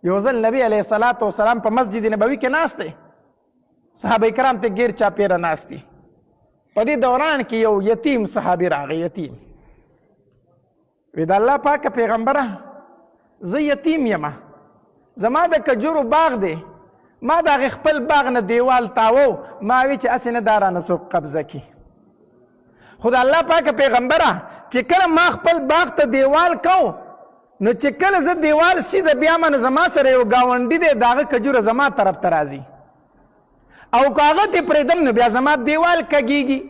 یو ځل نبی علیه الصلاة والسلام په مسجد نبوي کې ناست دی، صحابه کرام ته ګیر چاپېره ناست دي. په دې دوران کې یو یتیم صحابي راغی، یتیم. وی د الله پاکه پیغمبره زه یتیم یم، زما د کجورو باغ دی، ما د هغې خپل باغ نه دیوال تاوو، ما وی چې هسې نه دا رانه څوک قبضه کړي. خو د الله پاکه پیغمبره چې کله ما خپل باغ ته دیوال کو، نو چې کله زه دیوال سیده بیامه نو زما سره یو ګاونډي دی، د هغه کجوره زما طرف ته راځي، او که هغه ته پرېږدم نو بیا زما دیوال کږېږي.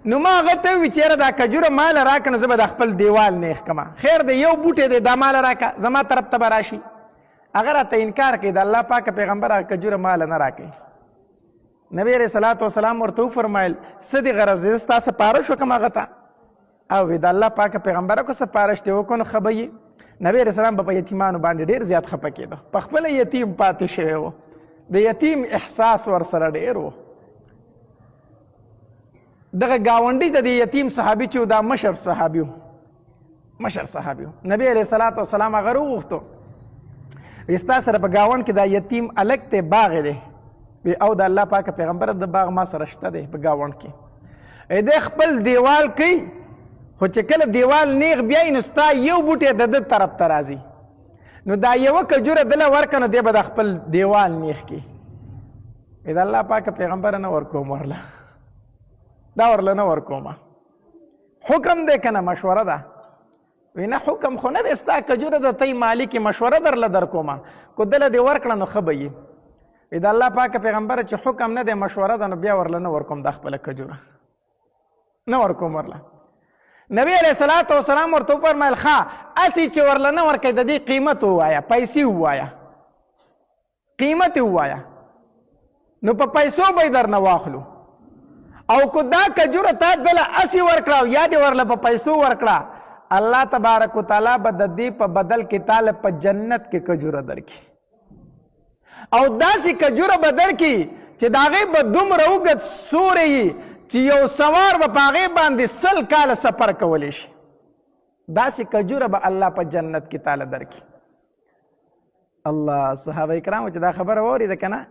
نو ما هغه ته ووي چېره دا کجوره ماله راکړه نو زه به د خپل دیوال نیغ کړمه. خیر دی یو بوټی دی دا ماله راکړه، زما طرف ته به راشي. هغه راته انکار کوي، د الله پاکه پیغمبر هغه کجوره ماله نه راکوي. نبی علیه صلات وسلام ورته وفرمیل څه دې غرض دی، زه ستا سپارش وکړم هغه ته؟ او وی د الله پاکه پیغمبره که سپارش دې وکړو نو ښه به یي. نبی علیه السلام به په یتیمانو باندې ډېر زیات خفه کېده، په خپله یتیم پاتې شوی و، د یتیم احساس ورسره ډېر و. دغه ګاونډي د دې یتیم صحابي چې و دا مشر صحابي و، مشر صحابي و. نبی علیه صلات وسلام هغه راوغوښتو، وی ستا سره په ګاونډ کې دا یتیم الګ دی، باغ دی. وی او د الله پاکه پیغمبره د باغ ما سره شته دی په ګاونډ کې. دی خپل دیوال کوي، خو چې کله دیوال نیغ بیایي نو ستا یو بوټی د ده طرف ته راځي، نو دا یوه کجوره دله ورکړه نو دی به د خپل دیوال نیغ کړي. د الله پاکه پیغمبره نه ورکوم ورله، دا ورله نه ورکومه. حکم دی که نه مشوره ده؟ وی نه حکم خو نه دی، ستا کجوره د تی مالکې مشوره درله در کومه، کو دله دې ورکړه نو ښه به یي. وی د الله پاکه پیغمبره چې حکم نه دی مشوره ده نو بیا ورله نه ورکوم دا خپله کجوره، نه ورکوم ورله. نبی علیه صلات وسلام ورته وفرمیل ښه هسې چې ورله نه ورکوې د دې قیمت ووایه، پیسې ووایه، قیمت یې ووایه، نو په پیسو به یې درنه واخلو. او که دا کجوره تا دله هسې ورکړه او یا دې ورله په پیسو ورکړه، الله تبارک وتعالی به د دې په بدل کې تاله په جنت کې کجوره درکړي، او داسې کجوره به درکړي چې د هغې به دومره اوږد سوری یي چې یو سوار به په هغې باندې 100 کاله سفر کولی شي. داسې کجوره به الله په جنت کې تاله درکړي. الله، صحابه کرامو چې دا خبره واورېده که نه،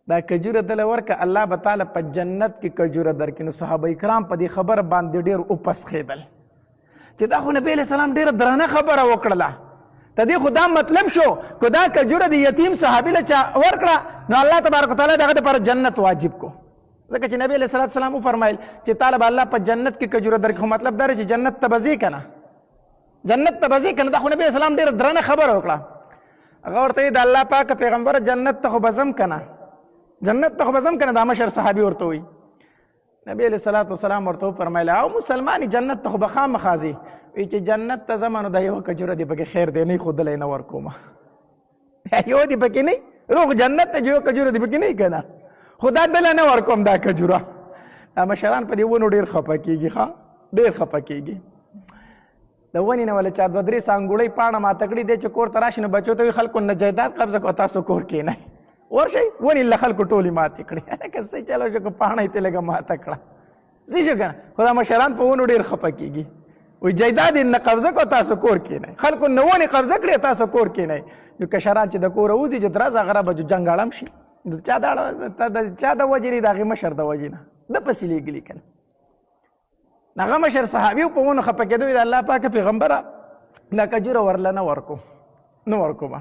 دا کجوره دله ورکه الله به تعالی په جنت کې کجوره درکړي. نو صحابه کرام په دې خبره باندې ډېر وپسخېدل چې دا خو نبی علیه السلام ډېره درنه خبره وکړله. د دې خو دا مطلب شو که دا کجوره د یتیم صحابي له چا ورکړه نو الله تبارک وتعالی د هغه دپاره جنت واجب کو. ځکه چې نبی علیه صلات وسلام وفرمیل چې تعالی به الله په جنت کې کجوره درکړي. خو مطلب دا دی چې جنت ته به ځې که نه، جنت ته به ځې که نه. دا خو نبی علیه السلام ډېره درنه خبره وکړه. هغه ورته د الله پاکه پیغمبره جنت ته خو به ځم که نه، جنت ته خو به ځم که نه، دا مشر صحابي ورته وایي. نبی علیه صلات وسلام ورته وفرمیل او مسلمانې جنت ته خو به خامخا ځې. وی چې جنت ته ځم نو دا یوه کجوره دې پکې خیر دی نه ښودلی نه ورکومه، یو دې پکې نه روغ جنت ته چې یوه کجوره دې پکې نه که نه، خو دا دله نه ورکوم دا کجوره. دا مشران په دې ونو ډېر خفه کېږي، ښه ډېر خفه کېږي. د ونې نه ولا چا 2-3 سانګوړۍ پاڼه ماته کړي دی چې کور ته راشي نو بچو ته وي خلکو نه جایداد قبضه کړو تاسو کور کېنئ، ورشئ ونې له خلکو ټولې ماتې کړې. که څه چلو شو که پاڼه یې ترې لږه ماته کړه څه شو که نه. خو دا مشران په ونو ډېر خفه کېږي، وایي جایداد یې نه قبضه کړو تاسو کور کېنئ، خلکو نه ونې قبضه کړې تاسو کور کېنئ. نو کشران چې د کوره وځي چې درز هغه به جنګ اړم شي، د چا د وجې نه د هغې مشر د وجې نه ده پسې لېږلي که نه. هغه مشر صحابي په ونو خفه کېدو د الله پاکه پیغمبره دا کجوره ورله نه ورکوم، نه ورکومه.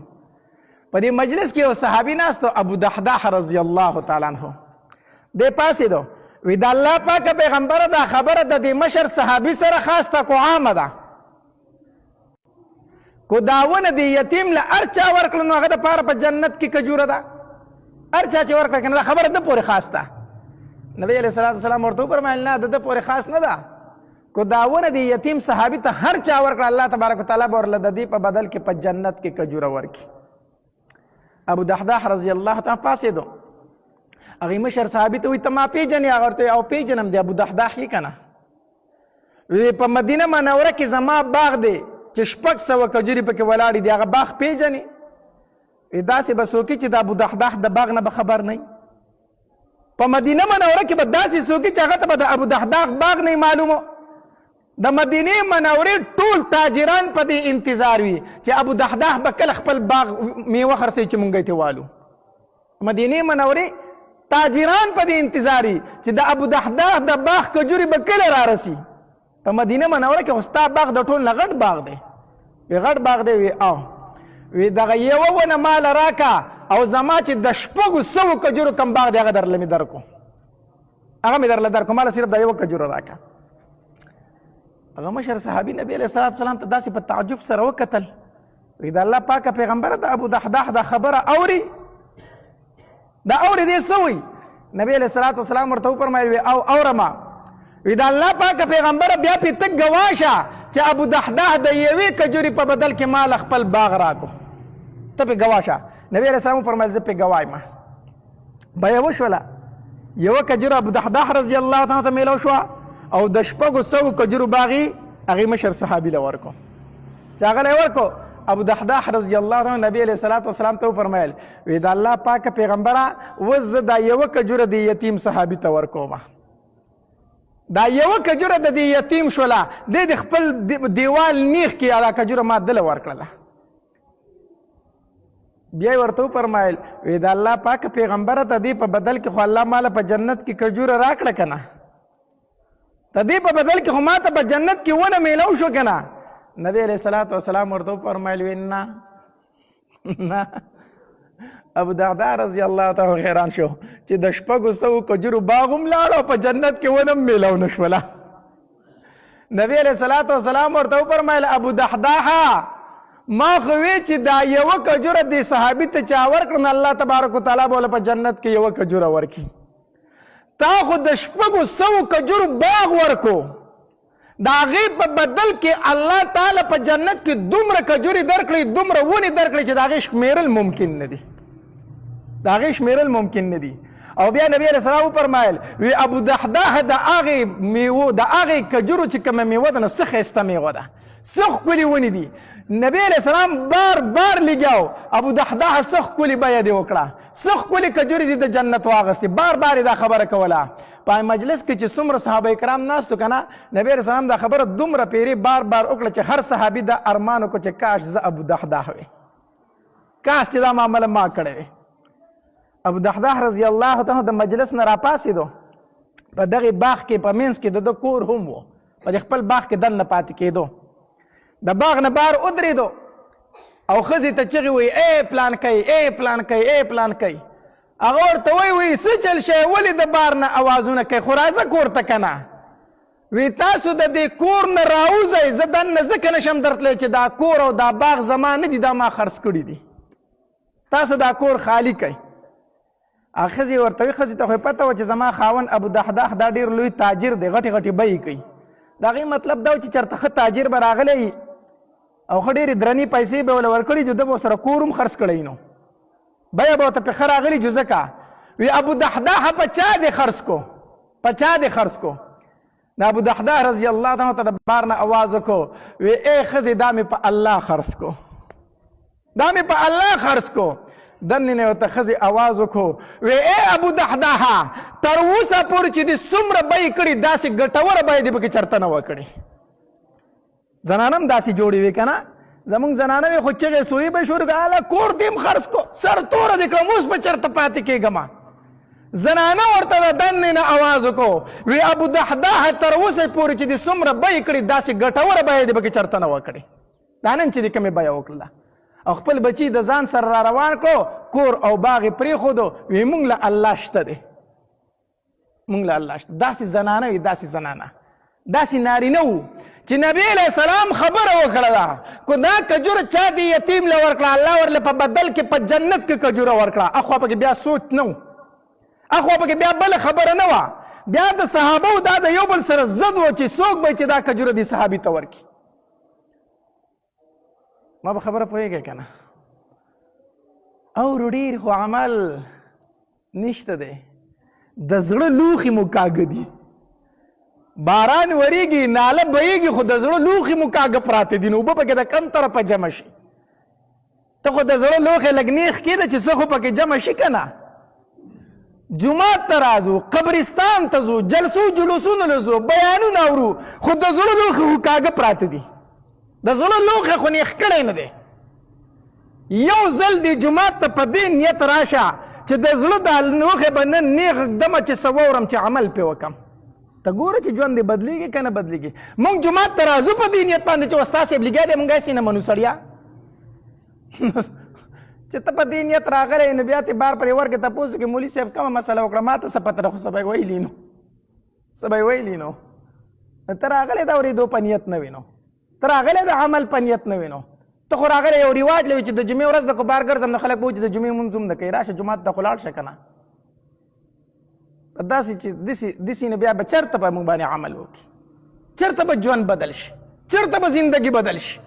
په دې مجلس کې یو صحابي ناست و، ابو دحداح رضی الله تعالی عنه. دی پاڅېدو وی د الله پاکه پیغمبره دا خبره د دې مشر صحابي سره خاصه کو عامه ده، کو دا ونه د یتیم له هر چا ورکړه نو هغه دپاره په جنت کې کجوره ده، هر چا چې ورکړه که نه دا خبره ده پورې خاص ده. نبی علیه صلات وسلام ورته وفرمیل نه د ده پورې خاص نه ده، کو دا ونه د یتیم صحابي ته هر چا ورکړه الله تبارک وتعالی به ورله د دې په بدل کې په جنت کې کجوره ورکړي. ابو دحداح رضی الله تعالی پاڅېدو، هغې مشر صحابي ته وایي ته ما پېژنې؟ هغه ورته او پېژنم د ابو دحداح یې که نه. وی په مدینه منوره کې زما باغ دی چې 600 کجورې پکې ولاړې دي، هغه باغ پېژنې؟ وی داسې به څوک چې د ابو دحداح د باغ نه به خبر نه وي. په مدینه منوره کې به داسې څوک چې هغه ته به د ابو دحداح باغ نه معلومو، د مدینې منورې ټول تاجران په دې انتظار وي چې ابو دحداح به کله خپل باغ میوه خرڅوي چې مونږ یې والو. مدینې منورې تاجران په دې انتظار وي چې د ابو دحداح د باغ کجوري به کله را رسي. په مدینه منوره کې خو ستا باغ د ټول نه غټ باغ دی. وی غټ باغ دی. وی او وی دغه یوه ونه مال راکه او زما چې د 600 کجورو کم باغ دی هغه درله مې درکو، هغه مې درله درکو، ماله صرف د یوه کجوره راکه. هغه مشر صحابي نبی علیه الصلاة والسلام ته داسې په تعجب سره وکتل. وی د الله پاکه پیغمبره د ابو دحداح دا خبره اوري، دا اوري دې څه وایي؟ نبی علیه الصلاة والسلام ورته وفرمایل وی او اورمه. وی د الله پاکه پیغمبره بیا پې ته ګواه شه چې ابو دحداح د یوې کجورې په بدل کې مال خپل باغ راکو، ته پې ګواه شه. نبی علیه السلام وفرمایل زه پې ګواه یم. بیه وشوله، یوه کجوره ابو دحداح رضی الله تعالی ته میلاو شوه او د 600 کجورو باغي هغې مشر صحابي له ورکو چې هغه له ورکو. ابو دحداح رضی الله عنه نبی علیه الصلاة والسلام ته وفرمایل وی د الله پاکه پیغمبره اوس زه دا یوه کجوره د یتیم صحابي ته ورکومه، دا یوه کجوره د دې یتیم شوله، دی د خپل دیوال نیخ کې دا کجوره ما دله ورکړله. بیا یې ورته وفرمایل وی د الله پاکه پیغمبره ته دې په بدل کې خو الله ماله په جنت کې کجوره راکړه که نه، ته دې په بدل کې خو ما ته په جنت کې ونه میلاو شو که نه. نبی علیه الصلاة والسلام ورته وفرمایل وی نه نه. ابو دحداح رضی الله تعالی حیران شو چې د 600 کجورو باغ هم لاړ او په جنت کې ونه هم میلاو نه شوله. نبی علیه الصلاة والسلام ورته وفرمایل ابو دحداح ما خو وی چې دا یوه کجوره دې صحابي ته چا ورکړه نو الله تبارک وتعالی به په جنت کې یوه کجوره ورکړي. تا خو د 600 کجورو باغ ورکو، د هغې په بدل کې الله تعالی په جنت کې دومره کجورې درکړي، دومره ونې درکړي چې د هغې شمېرل ممکن نه دي، د هغې شمېرل ممکن نه دي. او بیا نبی علیه السلام وفرمایل وی ابو دحداح د هغې میوو د هغې کجورو چې کومه میوه ده نو څه ښایسته میوه ده، څه ښکلې ونې دي. نبی علیه السلام بار بار لګیاو ابو دحداح څه ښکلې بیه دې وکړه، څه ښکلې کجورې دې د جنت واغستې، بار بار یې دا خبره کوله. په مجلس کې چې څومره صحابه کرام ناستو که نه، نبی علیه السلام دا خبره دومره پیرې بار بار وکړه چې هر صحابي دا ارمان وکړو چې کاش زه ابو دحداح وی، کاش چې دا معامله ما کړی وی. ابو دحداح رضی الله تعالی د مجلس نه راپاڅېدو، په دغې باغ کې په منځ کې د ده کور هم و، په د خپل باغ کې دننه پاتې کېدو. د باغ نه بار ودرېدو او ښځې ته چغې وایي ای پلانکی ای پلانکی ای پلانکی. هغه ورته وایي څه چل شی ولې د بار نه اوازونه کوي، خو راځه کور ته که نه. وی تاسو د دې کور نه راوځئ، زه دننه ځکه نشم درتلی چې دا کور او دا باغ زما نه دي، دا ما خرڅ کړي دي، تاسو دا کور خالی کوئ. ښځې ورته وایي ښځې ته خو پته وه چې زما خاوند ابو دحداح دا ډېر لوی تاجر دی، غټې غټې بیې کوي. د هغې مطلب دا و چې چېرته ښه تاجر به راغلی او ښه ډېرې درنې پیسې به وله ورکړي جو ده به ورسره کور هم خرڅ کړی نو بیه به ورته پې ښه راغلي جو ځکه. وی ابو دحداح په چا دې خرڅ کو، په چا دې خرڅ کو. د ابو دحداح رضی الله تعالی ته د بار نه اواز وکړو وی ای ښځې دا مې په الله خرڅ کو، دا مې په الله خرڅ کو. دننه نه ورته ښځې اواز وکړو وی ای ابو دحداح تر اوسه پورې چې دې څومره بیې کړي داسې ګټوره بیه دې پکې چېرته نه وه کړې. زنانه هم داسې جوړې وې که نه، زمونږ زنانه وې خو چغې سوې به شروع کړه هله کور دې هم خرڅ کو، سر توره دې کړم اوس به چېرته پاتې کېږمه. زنانه ورته د دننې نه اواز وکړو وی ابو دحداح تر اوسه پورې چې دې څومره بیې کړي داسې ګټوره بیه دې پکې چېرته نه وه کړې. دا نن چې دې کومې بیه وکړله او خپل بچی د ځان سره را روان کړو، کور او باغ یې پرېښودو. وی مونږ له الله شته دی، مونږ له الله شته. داسې زنانه وي، داسې زنانه، داسې نارینه وو چې نبی علیه السلام خبره وکړه ده کو دا کجوره چا دې یتیم له ورکړه، الله ورله په بدل کې په جنت کې کجوره ورکړه. اخوا پکې بیا سوچ نه و، اخوا پکې بیا بله خبره نه وه. بیا د صحابو دا د یو بل سره ضد و چې څوک به چې دا کجوره دې صحابي ته ورکړي. ما به خبره پوهېږئ که نه؟ او ډېر خو عمل نشته دی، د زړه لوښي مو کاږه دي. باران وریږي، ناله بهیږي، خو د زړه لوښي مو کاږه پراته دي، نو اوبه پکې د کم طرفه جمع شي. ته خو د زړه لوښی لږ نیغ کېده چې څه خو پکې جمع شي که نه؟ جمعات ته راځو، قبرستان ته ځو، جلسو جلوسونو له ځو، بیانونه اورو، خو د زړه لوښي خو کاږه پراته دي، د زړه لوښی خو نیخ کړی نه دی. یو ځل دې جمعات ته په دې نیت راشه چې د زړه دا لوښی به نن نیغ دمه چې څه واورم چې عمل پې وکړم. ته ګوره چې ژوند دې بدلېږي که نه بدلېږي. موږ جمعات ته راځو په دې نیت باندې چې استاد صاحب لګیا دی، موږ هسې نه منو سړیا. چې ته په دې نیت راغلی نو بیا تې بار پرې ورکې تپوس وکړې مولي صاحب کومه مسله وکړه، ما ته څه پته ده، خو څه به یې ویلي نو، څه به یې ویلي نو. ته راغلی د اورېدو په نیت نه وي نو، ته راغلی د عمل په نیت نه وي نو. ته خو راغلی یو رواج لوي چې د جمعې ورځ د کبار ګرځم نو خلک به وایي چې د جمعې مونځ هم نه کوي، راشه جومات ته خو لاړ شه که نه. داسې چې داسې نه بیا به چېرته به موږ باندې عمل وکړي، چېرته به ژوند بدل شي، چېرته به زندګي بدل شي.